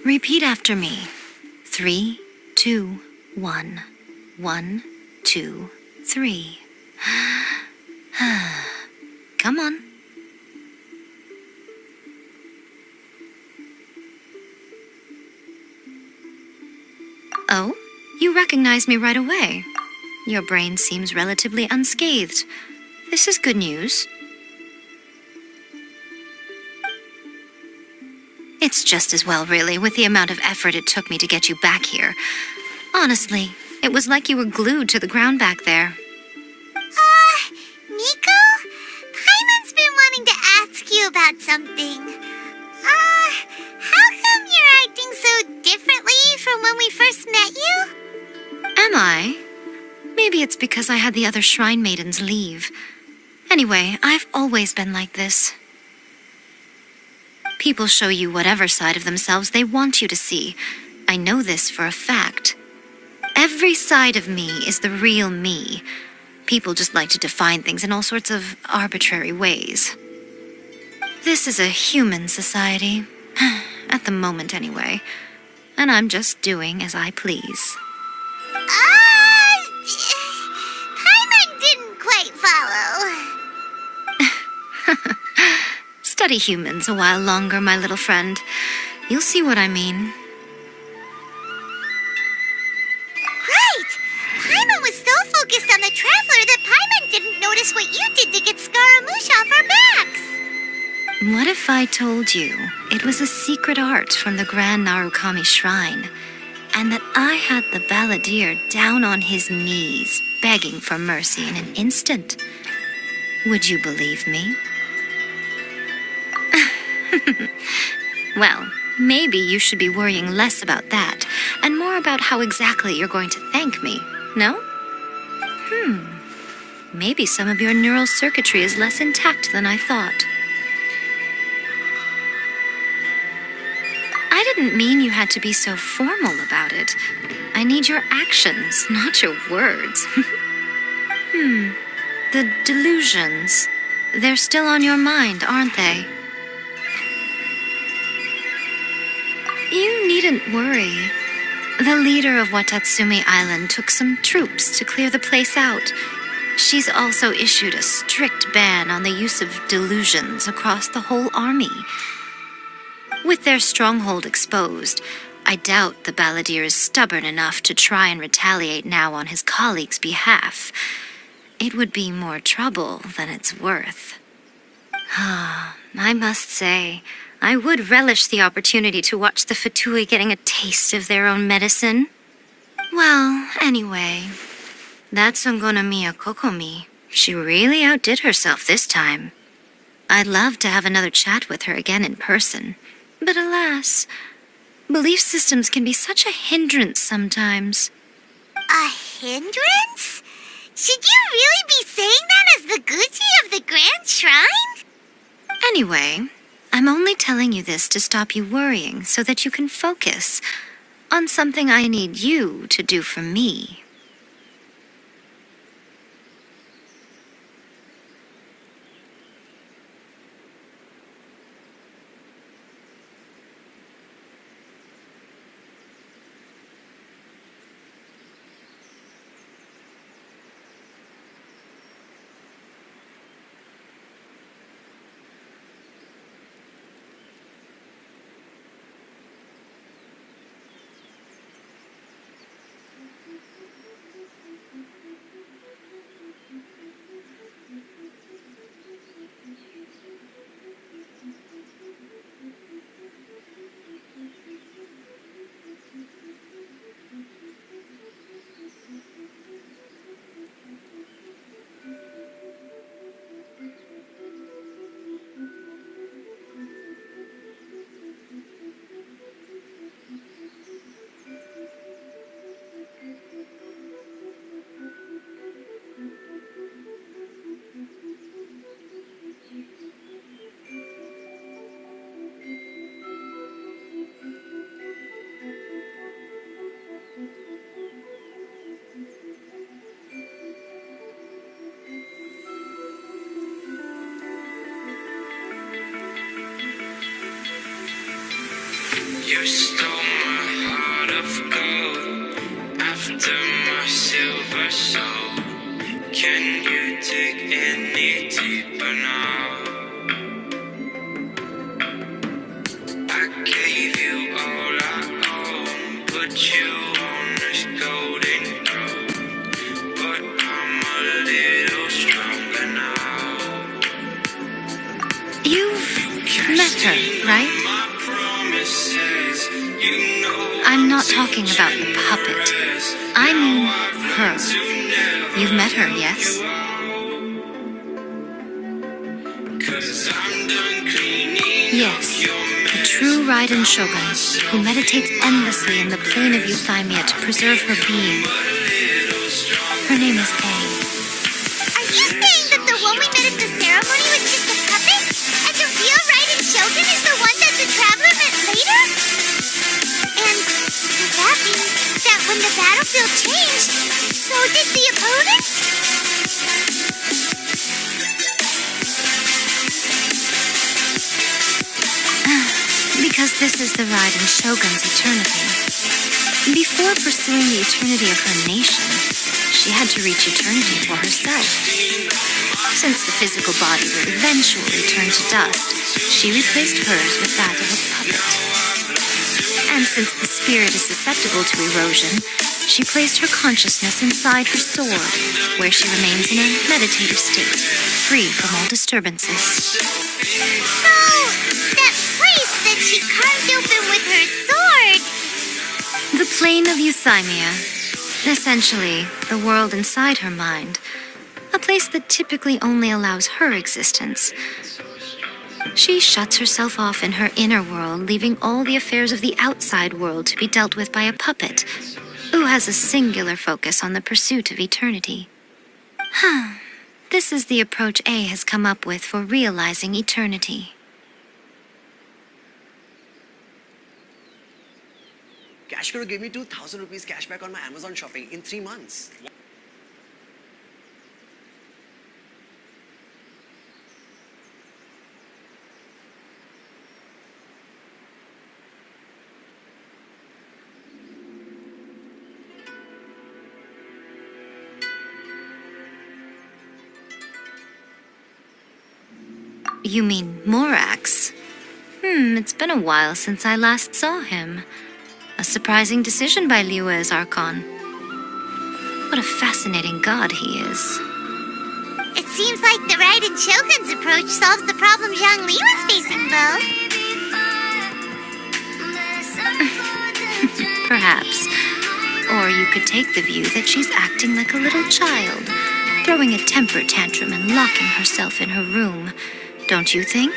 Repeat after me. 3, 2, 1. 1, 2, 3. Come on. Oh, you recognize me right away. Your brain seems relatively unscathed. This is good news. It's just as well, really, with the amount of effort it took me to get you back here. Honestly, it was like you were glued to the ground back there. Miko? Paimon's been wanting to ask you about something. How come you're acting so differently from when we first met you? Am I? Maybe it's because I had the other shrine maidens leave. Anyway, I've always been like this. People show you whatever side of themselves they want you to see. I know this for a fact. Every side of me is the real me. People just like to define things in all sorts of arbitrary ways. This is a human society. At the moment, anyway. And I'm just doing as I please. Paimon didn't quite follow. Study humans a while longer, my little friend. You'll see what I mean. Right! Paimon was so focused on the Traveler that Paimon didn't notice what you did to get Scaramouche off our backs. What if I told you it was a secret art from the Grand Narukami Shrine, and that I had the balladeer down on his knees, begging for mercy in an instant? Would you believe me? Well, maybe you should be worrying less about that, and more about how exactly you're going to thank me, no? Maybe some of your neural circuitry is less intact than I thought. I didn't mean you had to be so formal about it. I need your actions, not your words. The delusions. They're still on your mind, aren't they? You needn't worry. The leader of Watatsumi Island took some troops to clear the place out. She's also issued a strict ban on the use of delusions across the whole army. With their stronghold exposed, I doubt the balladeer is stubborn enough to try and retaliate now on his colleague's behalf. It would be more trouble than it's worth. I must say, I would relish the opportunity to watch the Fatui getting a taste of their own medicine. Well, anyway, that Songonomiya Kokomi, she really outdid herself this time. I'd love to have another chat with her again in person, but alas, belief systems can be such a hindrance sometimes. A hindrance? Should you really be saying that as the Gucci of the Grand Shrine? Anyway, I'm only telling you this to stop you worrying so that you can focus on something I need you to do for me. You stole my heart of gold after my silver soul. Can you dig any deeper now? I gave you all I own, put you on this golden throne, but I'm a little stronger now. You've met her, right? My promises, you know I'm not talking about the puppet. I mean her. You've met her, yes? 'cause I'm done cleaning Yes. up your The true Raiden Shogun, who meditates endlessly in the plane of Euthymia to preserve her being. Her name is A. Are you saying that the one we met at the ceremony was just a puppet? And the real Raiden Shogun is the one that the Traveler met later? And does that mean that when the battlefield changed, so did the opponent? Because this is the Raiden Shogun's eternity. Before pursuing the eternity of her nation, she had to reach eternity for herself. Since the physical body will eventually turn to dust, she replaced hers with that of a puppet. And since the spirit is susceptible to erosion, she placed her consciousness inside her sword, where she remains in a meditative state, free from all disturbances. So, that place that she carved open with her sword. The plane of Euthymia, essentially the world inside her mind, a place that typically only allows her existence. She shuts herself off in her inner world, leaving all the affairs of the outside world to be dealt with by a puppet, who has a singular focus on the pursuit of eternity. This is the approach A has come up with for realizing eternity. Cash Guru gave me 2,000 rupees cashback on my Amazon shopping in 3 months. You mean Morax? It's been a while since I last saw him. A surprising decision by Liu's Archon. What a fascinating god he is. It seems like the Raiden Shogun's approach solves the problem Zhang Li was facing, though. Perhaps. Or you could take the view that she's acting like a little child, throwing a temper tantrum and locking herself in her room. Don't you think?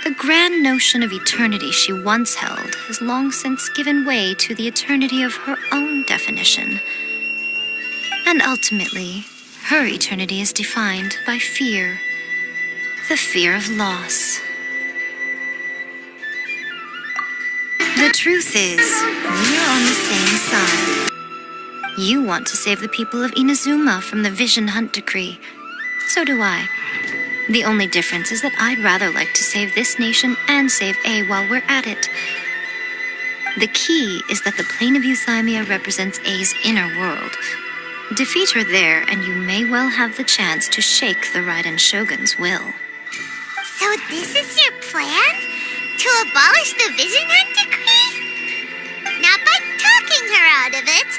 The grand notion of eternity she once held has long since given way to the eternity of her own definition. And ultimately, her eternity is defined by fear. The fear of loss. The truth is, we're on the same side. You want to save the people of Inazuma from the Vision Hunt decree. So do I. The only difference is that I'd rather like to save this nation and save A while we're at it. The key is that the plane of Euthymia represents A's inner world. Defeat her there, and you may well have the chance to shake the Raiden Shogun's will. So this is your plan? To abolish the Vision Hunt decree? Not by talking her out of it,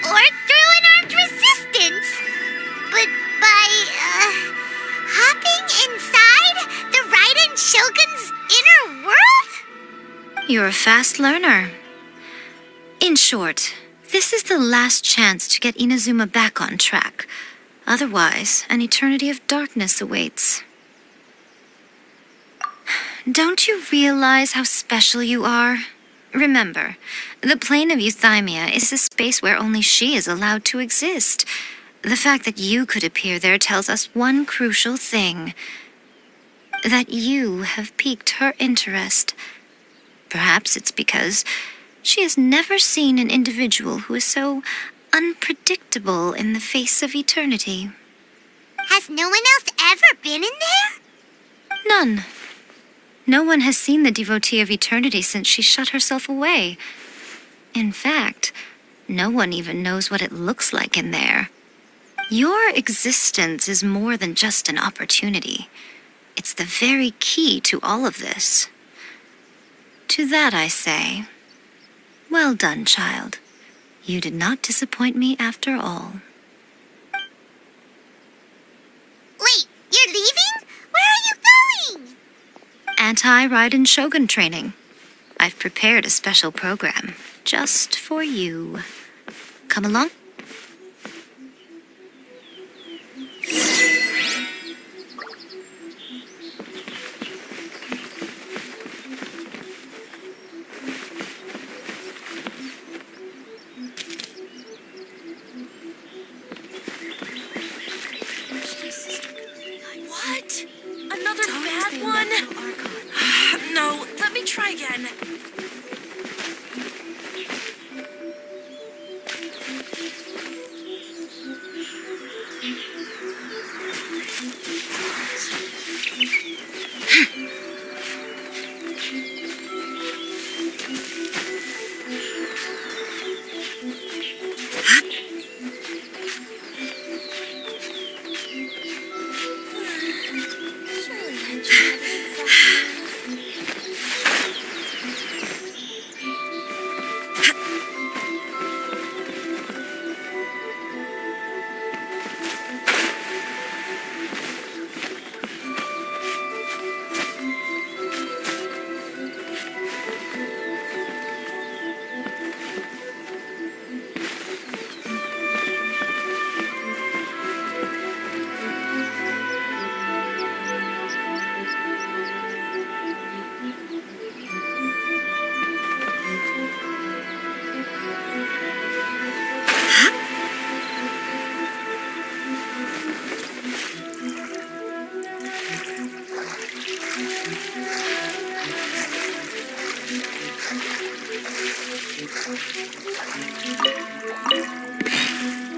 or through an armed resistance, but by, hopping inside the Raiden Shogun's inner world? You're a fast learner. In short, this is the last chance to get Inazuma back on track. Otherwise, an eternity of darkness awaits. Don't you realize how special you are? Remember, the plane of Euthymia is a space where only she is allowed to exist. The fact that you could appear there tells us one crucial thing. That you have piqued her interest. Perhaps it's because she has never seen an individual who is so unpredictable in the face of eternity. Has no one else ever been in there? None. No one has seen the devotee of eternity since she shut herself away. In fact, no one even knows what it looks like in there. Your existence is more than just an opportunity. It's the very key to all of this. To that I say, well done, child. You did not disappoint me after all. Wait, you're leaving? Where are you going? Anti-Raiden Shogun training. I've prepared a special program just for you. Come along. What? Another bad one? No, let me try again.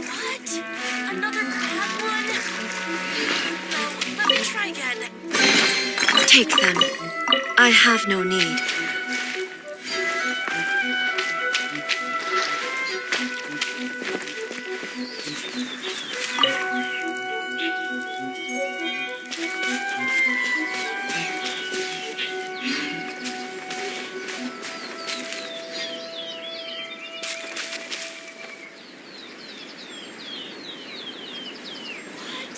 What? Another bad one? No, let me try again. Take them. I have no need. What?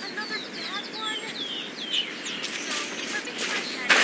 Another bad one? No, let me try again.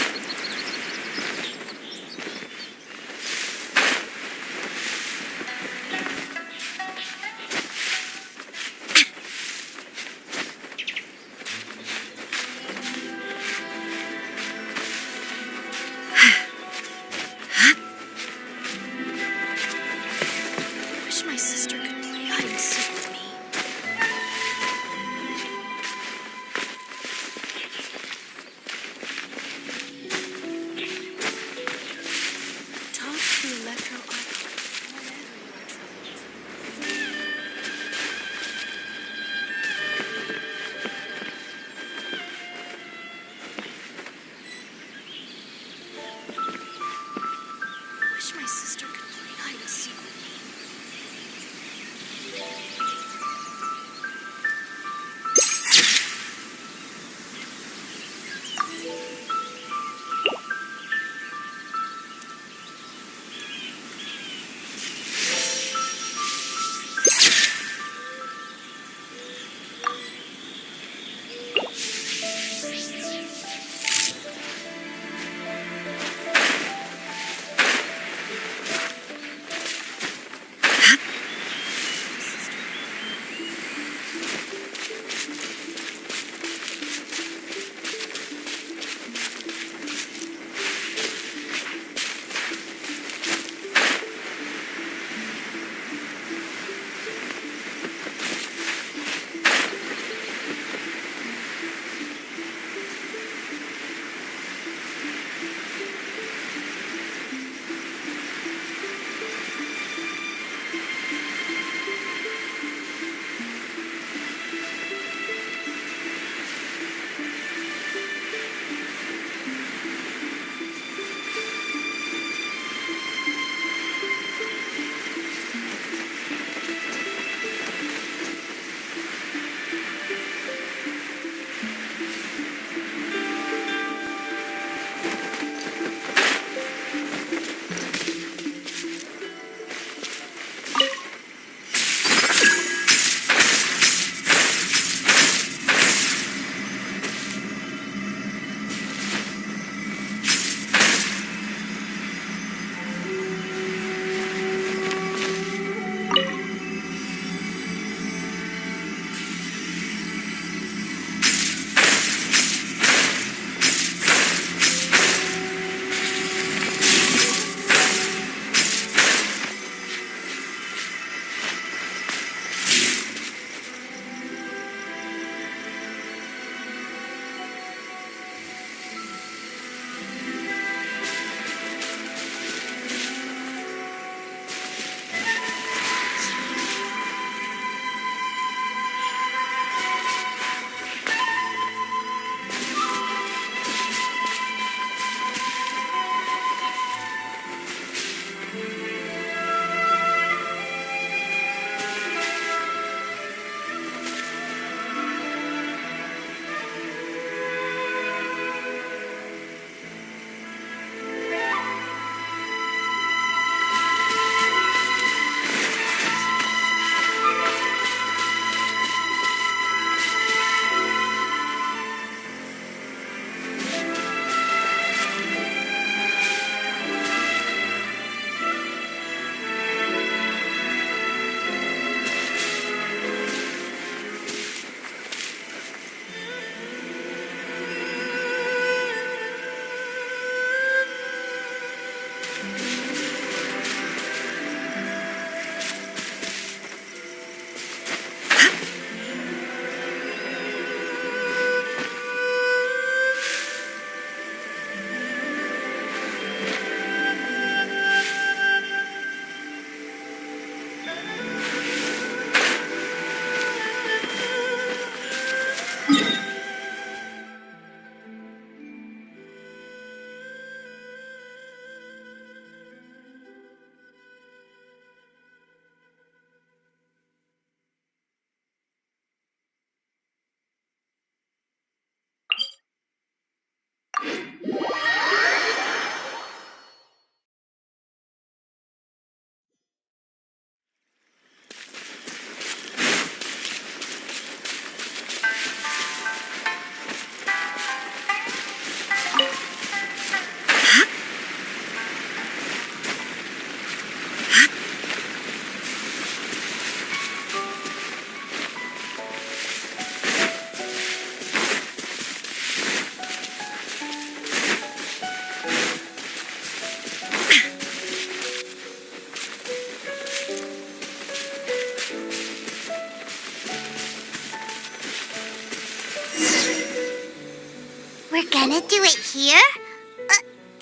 gonna do it here?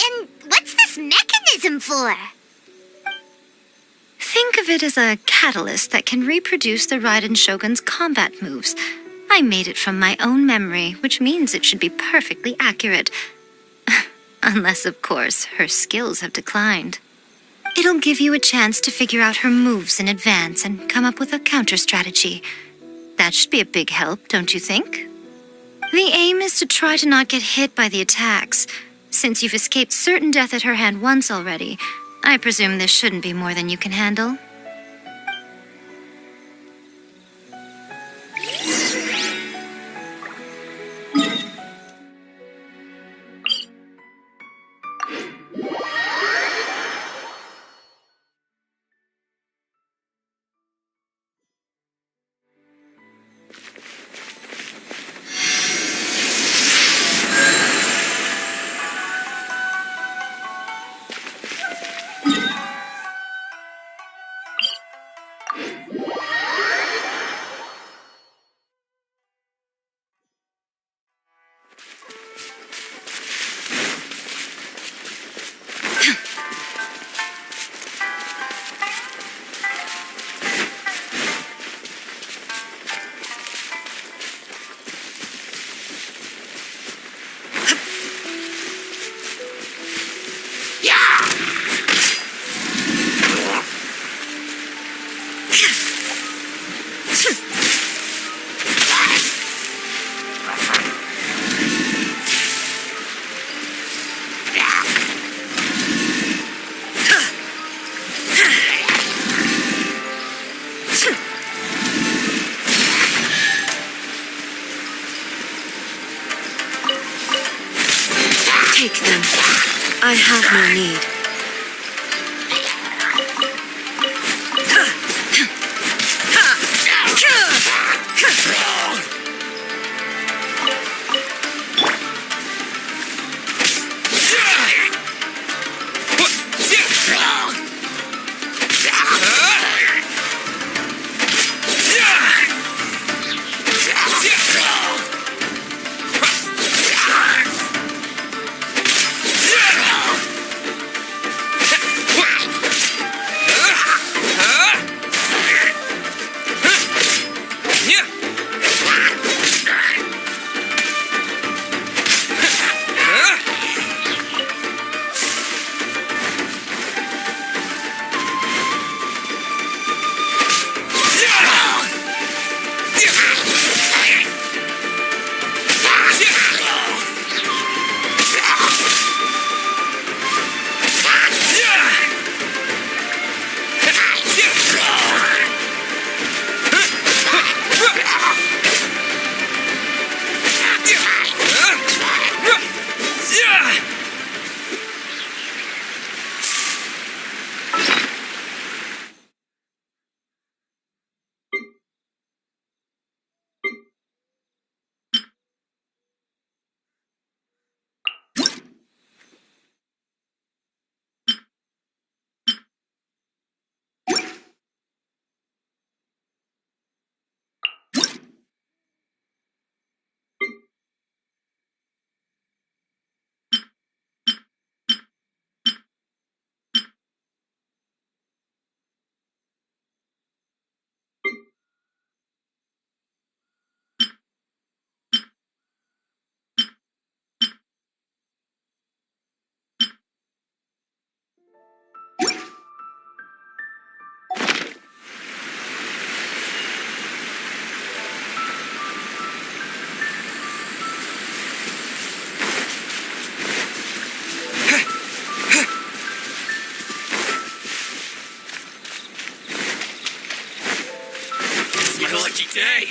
And what's this mechanism for? Think of it as a catalyst that can reproduce the Raiden Shogun's combat moves. I made it from my own memory, which means it should be perfectly accurate. Unless, of course, her skills have declined. It'll give you a chance to figure out her moves in advance and come up with a counter-strategy. That should be a big help, don't you think? The aim is to try to not get hit by the attacks. Since you've escaped certain death at her hand once already, I presume this shouldn't be more than you can handle. Take them. I have no need. day.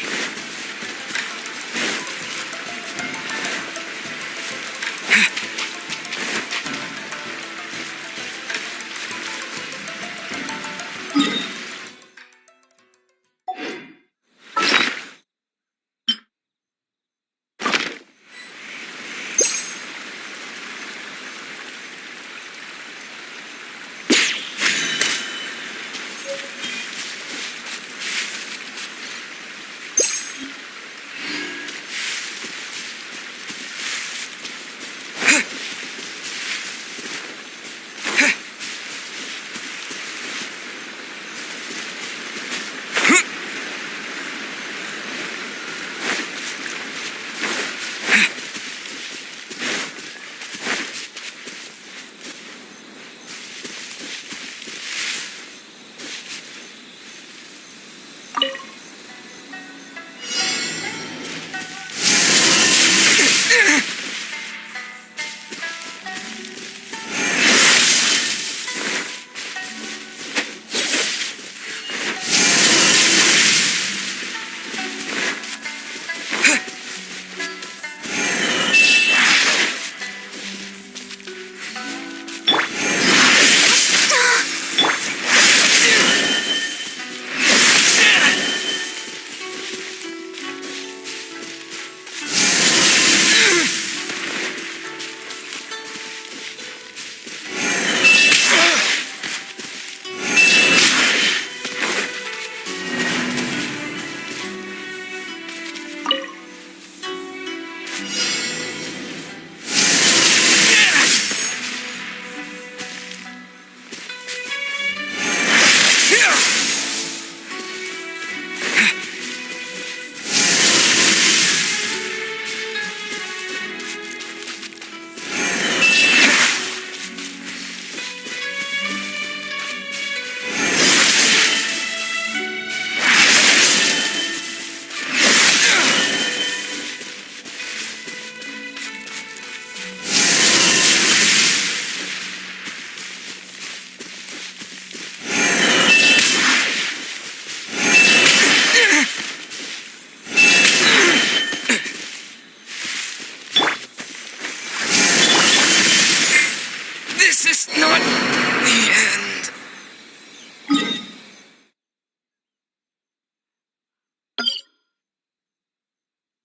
This is not